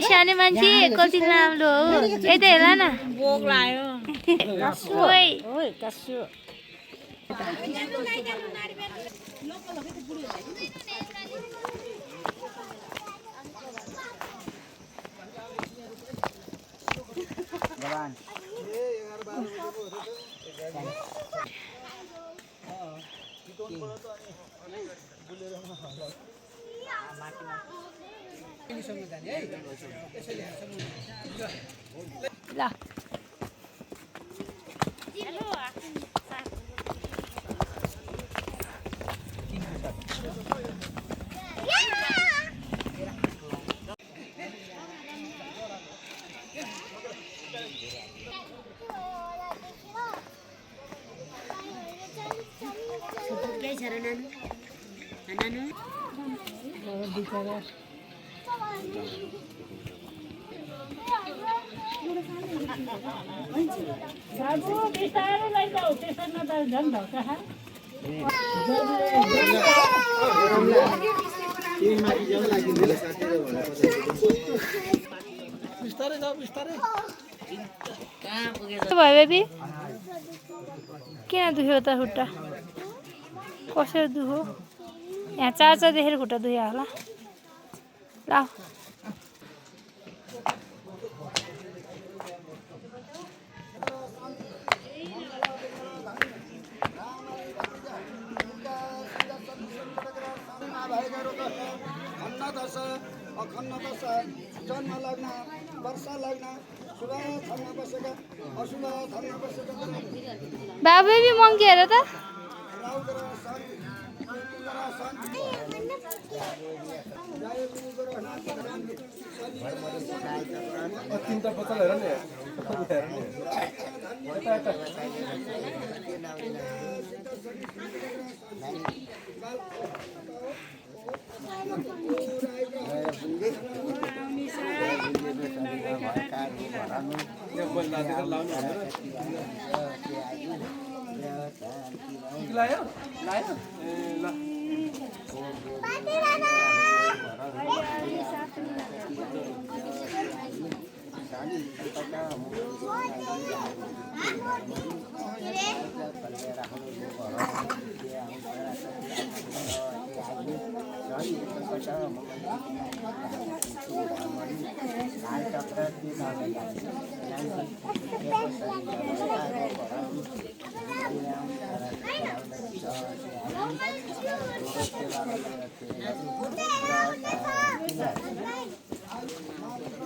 सानो मान्छे कति राम्रो हो यता हेर न भोक लाग्यो ल भयो बेबी किन दुख्यो त खुट्टा कसरी दुख्यो यहाँ चाचा देखेर खुट्टा दुख्यो होला ल अखण्ड दश जन्म लग्न वर्ष लग्न शुभ धर्म बसेका अशुभ धर्म बसेका बाबु भी मंगी हेर त तीनटा बच्चा हेर नि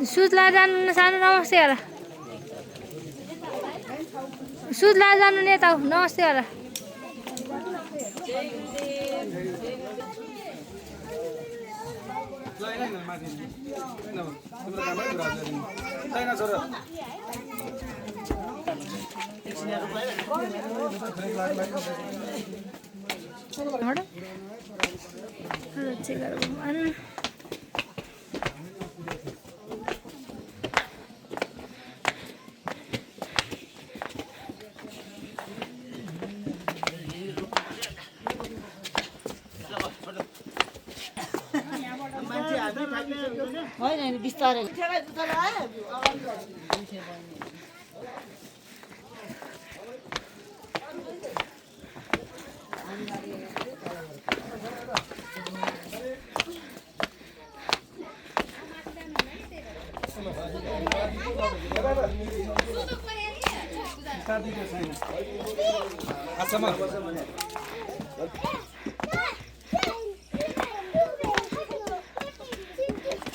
सुत्ला जानु सानो नमस्ते होला सुत्ला जानु नेता नमस्ते होला होइन बिस्तारै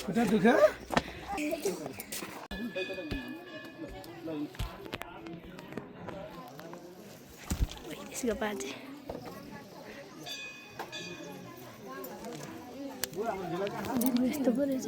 खुट्टा दुख्यो यसको बाजे यस्तो पो रहेछ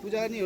पूजा नि